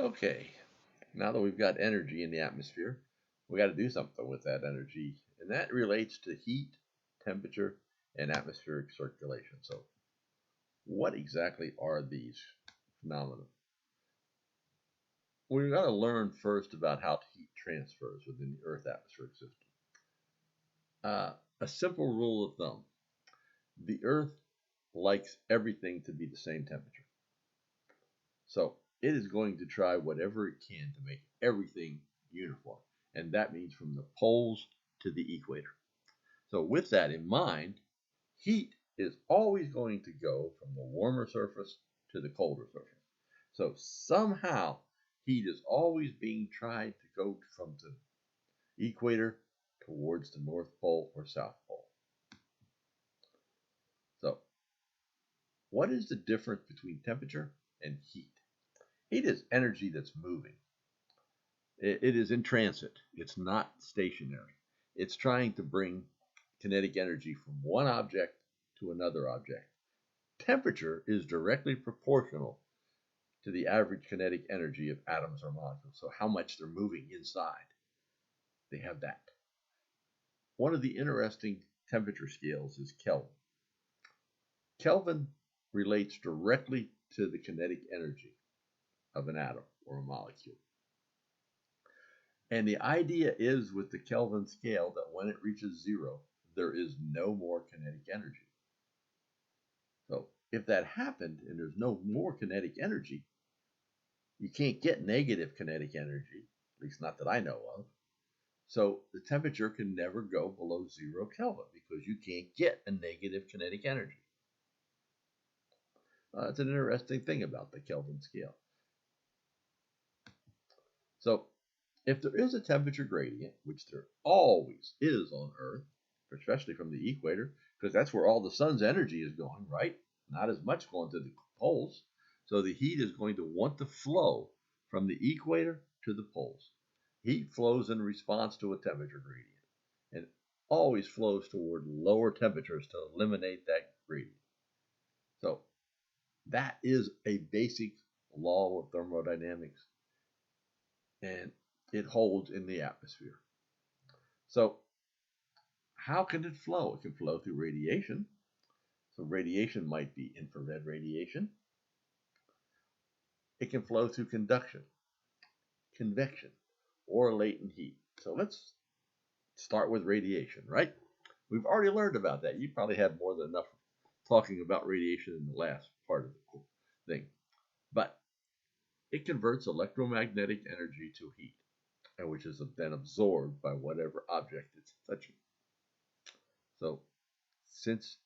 Okay, now that we've got energy in the atmosphere, we got to do something with that energy, and that relates to heat, temperature, and atmospheric circulation. So, what exactly are these phenomena? We've got to learn first about how heat transfers within the Earth atmospheric system. A simple rule of thumb: the Earth likes everything to be the same temperature. So it is going to try whatever it can to make everything uniform. And that means from the poles to the equator. So with that in mind, heat is always going to go from the warmer surface to the colder surface. So somehow heat is always being tried to go from the equator towards the North Pole or South Pole. So what is the difference between temperature and heat? Heat is energy that's moving. It is in transit. It's not stationary. It's trying to bring kinetic energy from one object to another object. Temperature is directly proportional to the average kinetic energy of atoms or molecules, so how much they're moving inside. They have that. One of the interesting temperature scales is Kelvin. Kelvin relates directly to the kinetic energy of an atom or a molecule. And the idea is with the Kelvin scale that when it reaches zero, there is no more kinetic energy. So if that happened and there's no more kinetic energy, you can't get negative kinetic energy, at least not that I know of. So the temperature can never go below 0 Kelvin because you can't get a negative kinetic energy. It's an interesting thing about the Kelvin scale. So if there is a temperature gradient, which there always is on Earth, especially from the equator, because that's where all the sun's energy is going, right? Not as much going to the poles. So the heat is going to want to flow from the equator to the poles. Heat flows in response to a temperature gradient and always flows toward lower temperatures to eliminate that gradient. So that is a basic law of thermodynamics, and it holds in the atmosphere. So how can it flow? It can flow through radiation. So radiation might be infrared radiation. It can flow through conduction, convection, or latent heat. So let's start with radiation, right? We've already learned about that. You probably had more than enough talking about radiation in the last part of the thing. But it converts electromagnetic energy to heat, and which is then absorbed by whatever object it's touching. So since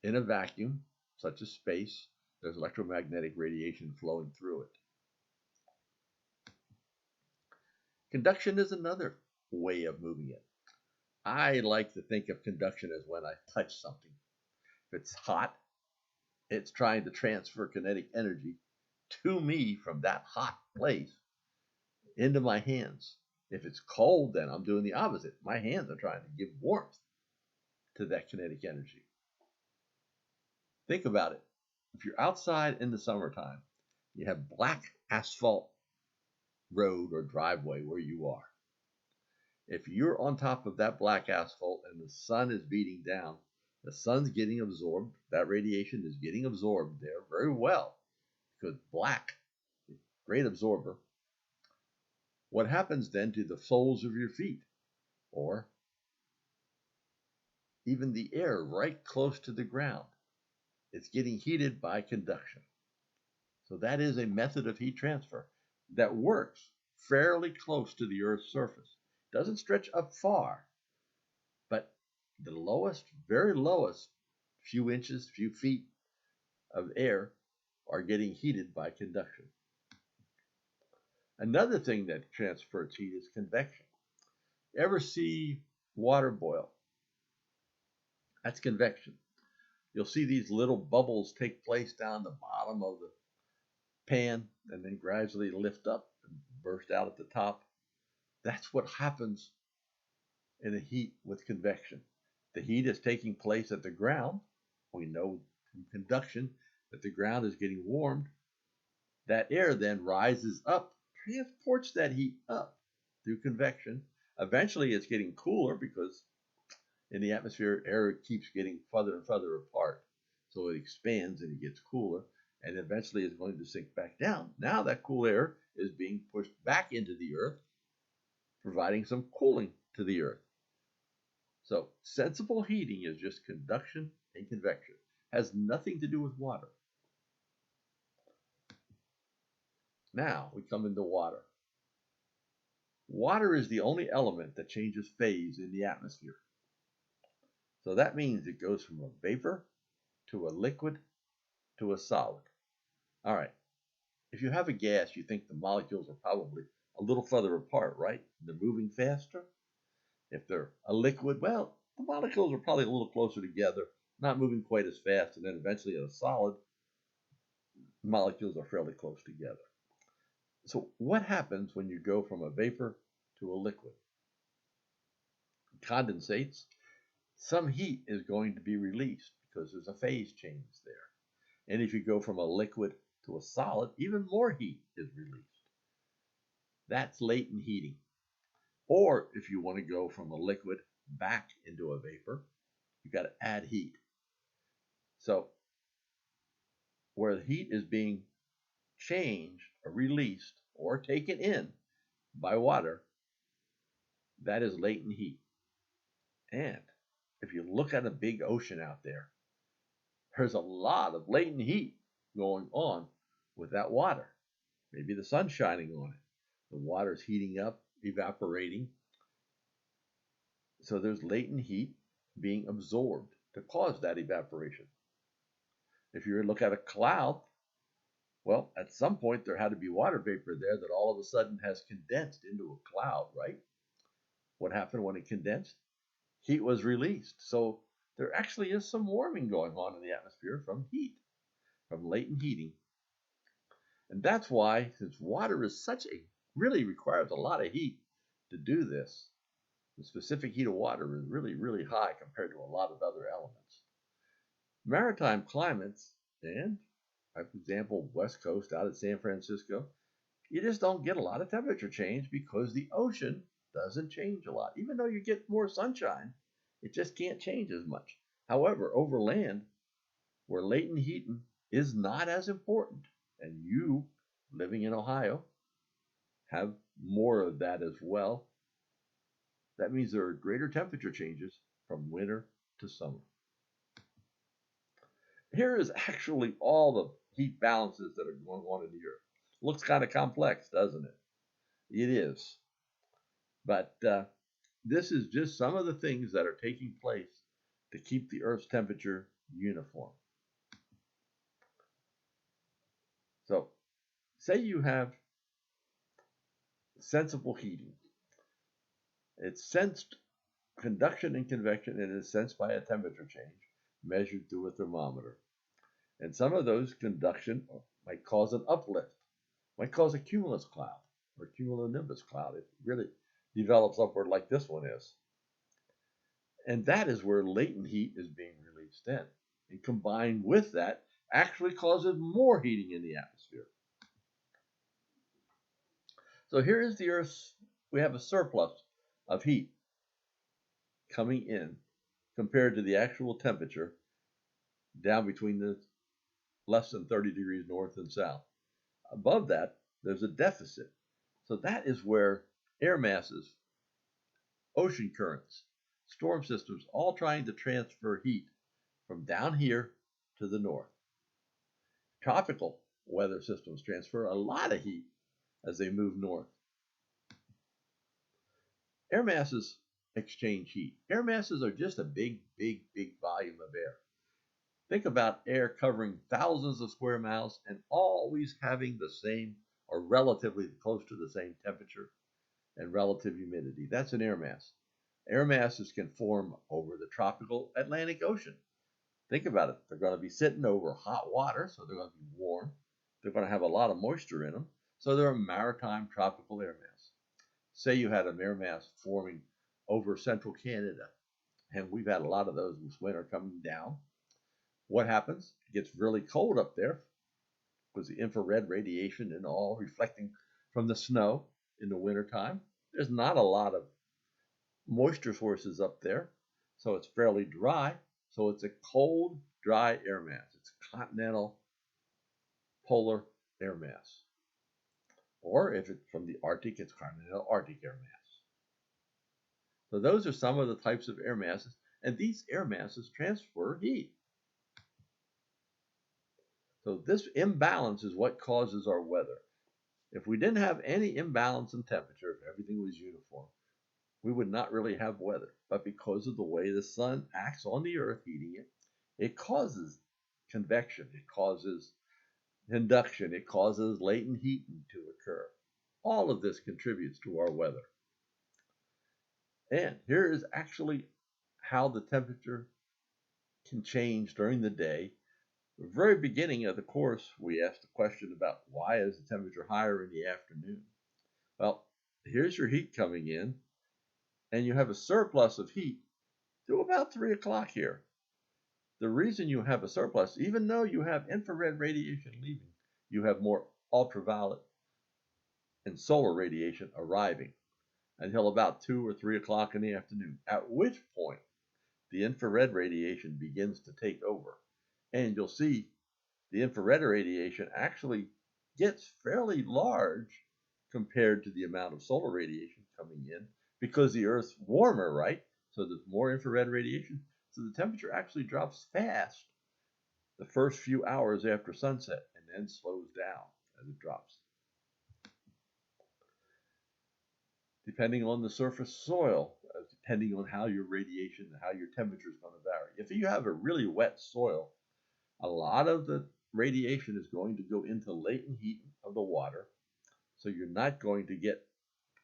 in a vacuum, such as space, there's electromagnetic radiation flowing through it. Conduction is another way of moving it. I like to think of conduction as when I touch something. If it's hot, it's trying to transfer kinetic energy to me from that hot place into my hands. If it's cold, then I'm doing the opposite. My hands are trying to give warmth to that kinetic energy. Think about it. If you're outside in the summertime, you have black asphalt road or driveway where you are. If you're on top of that black asphalt and the sun is beating down, the sun's getting absorbed. That radiation is getting absorbed there very well because black, great absorber. What happens then to the soles of your feet or even the air right close to the ground? It's getting heated by conduction. So that is a method of heat transfer that works fairly close to the Earth's surface. It doesn't stretch up far, but the lowest, very lowest few inches, few feet of air are getting heated by conduction. Another thing that transfers heat is convection. Ever see water boil? That's convection. You'll see these little bubbles take place down the bottom of the pan and then gradually lift up and burst out at the top. That's what happens in the heat with convection. The heat is taking place at the ground. We know from conduction that the ground is getting warmed. That air then rises up, transports that heat up through convection. Eventually, it's getting cooler because in the atmosphere, air keeps getting further and further apart. So it expands and it gets cooler, and eventually it's going to sink back down. Now that cool air is being pushed back into the earth, providing some cooling to the earth. So sensible heating is just conduction and convection. Has nothing to do with water. Now we come into water. Water is the only element that changes phase in the atmosphere. So that means it goes from a vapor to a liquid to a solid. All right. If you have a gas, you think the molecules are probably a little further apart, right? They're moving faster. If they're a liquid, well, the molecules are probably a little closer together, not moving quite as fast. And then eventually in a solid, molecules are fairly close together. So what happens when you go from a vapor to a liquid? It condensates. Some heat is going to be released because there's a phase change there. And if you go from a liquid to a solid, even more heat is released. That's latent heating. Or if you want to go from a liquid back into a vapor, you've got to add heat. So where the heat is being changed or released or taken in by water, that is latent heat. And if you look at a big ocean out there, there's a lot of latent heat going on with that water. Maybe the sun's shining on it. The water's heating up, evaporating. So there's latent heat being absorbed to cause that evaporation. If you look at a cloud, well, at some point there had to be water vapor there that all of a sudden has condensed into a cloud, right? What happened when it condensed? Heat was released. So there actually is some warming going on in the atmosphere from heat, from latent heating. And that's why, since water is really requires a lot of heat to do this, the specific heat of water is really, really high compared to a lot of other elements. Maritime climates, and for example, West Coast out at San Francisco, you just don't get a lot of temperature change because the ocean doesn't change a lot. Even though you get more sunshine, it just can't change as much. However, over land, where latent heating is not as important, and you, living in Ohio, have more of that as well, that means there are greater temperature changes from winter to summer. Here is actually all the heat balances that are going on in the earth. Looks kind of complex, doesn't it? It is. But this is just some of the things that are taking place to keep the Earth's temperature uniform. So, say you have sensible heating. It's sensed conduction and convection, and it is sensed by a temperature change measured through a thermometer. And some of those conduction might cause an uplift, might cause a cumulus cloud or cumulonimbus cloud. It really develops upward like this one is. And that is where latent heat is being released in. And combined with that, actually causes more heating in the atmosphere. So here is the Earth's, we have a surplus of heat coming in compared to the actual temperature down between the less than 30 degrees north and south. Above that, there's a deficit. So that is where air masses, ocean currents, storm systems, all trying to transfer heat from down here to the north. Tropical weather systems transfer a lot of heat as they move north. Air masses exchange heat. Air masses are just a big, big, big volume of air. Think about air covering thousands of square miles and always having the same or relatively close to the same temperature and relative humidity. That's an air mass. Air masses can form over the tropical Atlantic Ocean. Think about it. They're going to be sitting over hot water, so they're going to be warm. They're going to have a lot of moisture in them, so they're a maritime tropical air mass. Say you had an air mass forming over central Canada, and we've had a lot of those this winter coming down. What happens? It gets really cold up there. because the infrared radiation and all reflecting from the snow in the wintertime. There's not a lot of moisture sources up there, so it's fairly dry. So it's a cold, dry air mass. It's a continental polar air mass. Or if it's from the Arctic, it's continental Arctic air mass. So those are some of the types of air masses, and these air masses transfer heat. So this imbalance is what causes our weather. If we didn't have any imbalance in temperature, if everything was uniform, we would not really have weather. But because of the way the sun acts on the earth, heating it, it causes convection, it causes induction, it causes latent heating to occur. All of this contributes to our weather. And here is actually how the temperature can change during the day. At the very beginning of the course, we asked a question about why is the temperature higher in the afternoon? Well, here's your heat coming in, and you have a surplus of heat to about 3 o'clock here. The reason you have a surplus, even though you have infrared radiation leaving, you have more ultraviolet and solar radiation arriving until about 2 or 3 o'clock in the afternoon, at which point the infrared radiation begins to take over. And you'll see the infrared radiation actually gets fairly large compared to the amount of solar radiation coming in because the Earth's warmer, right? So there's more infrared radiation. So the temperature actually drops fast the first few hours after sunset and then slows down as it drops. Depending on the surface soil, depending on how your radiation and how your temperature is going to vary. If you have a really wet soil, a lot of the radiation is going to go into latent heat of the water, so you're not going to get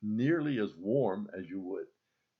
nearly as warm as you would.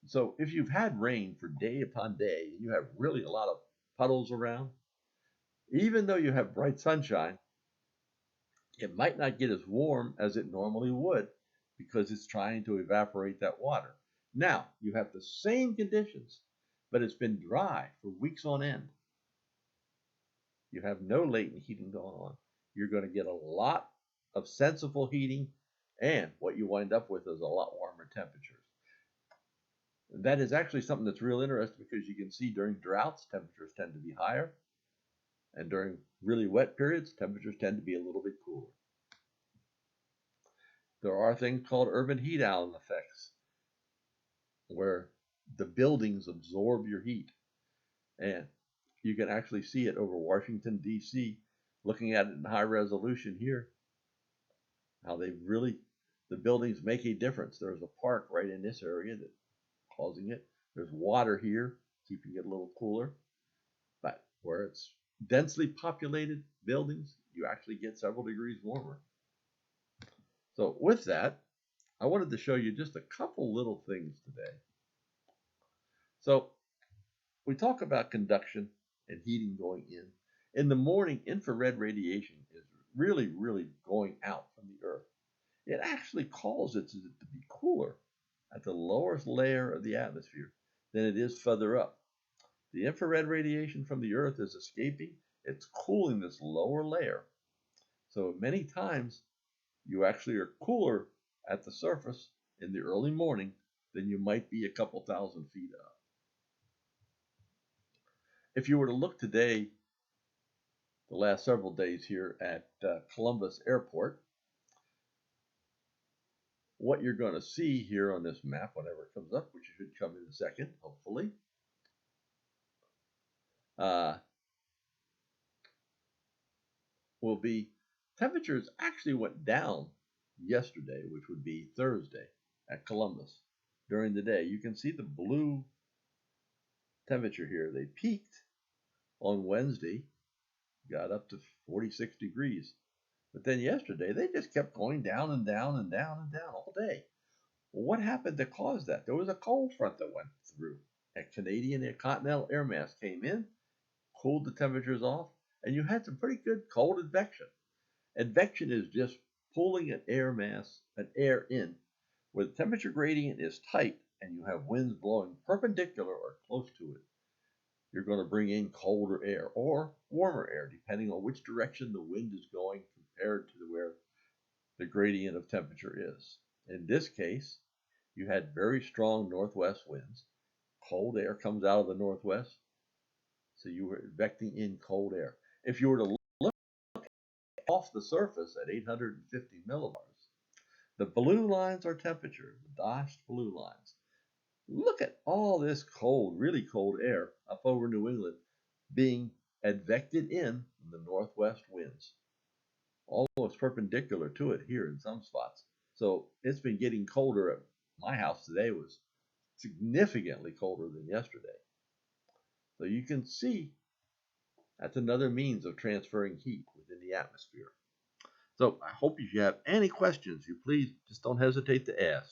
So if you've had rain for day upon day and you have really a lot of puddles around, even though you have bright sunshine, it might not get as warm as it normally would because it's trying to evaporate that water. Now, you have the same conditions, but it's been dry for weeks on end. You have no latent heating going on. You're going to get a lot of sensible heating, and what you wind up with is a lot warmer temperatures. That is actually something that's real interesting because you can see during droughts, temperatures tend to be higher, and during really wet periods, temperatures tend to be a little bit cooler. There are things called urban heat island effects, where the buildings absorb your heat, and you can actually see it over Washington, D.C., looking at it in high resolution here, how the buildings make a difference. There's a park right in this area that's causing it. There's water here, keeping it a little cooler. But where it's densely populated buildings, you actually get several degrees warmer. So with that, I wanted to show you just a couple little things today. So we talk about conduction and heating going in. In the morning, infrared radiation is really, really going out from the Earth. It actually causes it to be cooler at the lowest layer of the atmosphere than it is further up. The infrared radiation from the Earth is escaping. It's cooling this lower layer. So many times you actually are cooler at the surface in the early morning than you might be a couple thousand feet up. If you were to look today, the last several days here at Columbus Airport, what you're going to see here on this map, whenever it comes up, which should come in a second, hopefully, will be temperatures actually went down yesterday, which would be Thursday at Columbus during the day. You can see the blue temperature here. They peaked on Wednesday, got up to 46 degrees. But then yesterday, they just kept going down and down and down and down all day. Well, what happened to cause that? There was a cold front that went through. A Canadian continental air mass came in, cooled the temperatures off, and you had some pretty good cold advection. Advection is just pulling an air mass, an air in, where the temperature gradient is tight and you have winds blowing perpendicular or close to it. You're going to bring in colder air or warmer air, depending on which direction the wind is going compared to where the gradient of temperature is. In this case, you had very strong northwest winds. Cold air comes out of the northwest, so you were advecting in cold air. If you were to look off the surface at 850 millibars, the blue lines are temperature, the dashed blue lines. Look at all this cold, really cold air up over New England being advected in the northwest winds, almost perpendicular to it here in some spots. So it's been getting colder. At my house today was significantly colder than yesterday. So you can see that's another means of transferring heat within the atmosphere. So I hope if you have any questions, you please just don't hesitate to ask.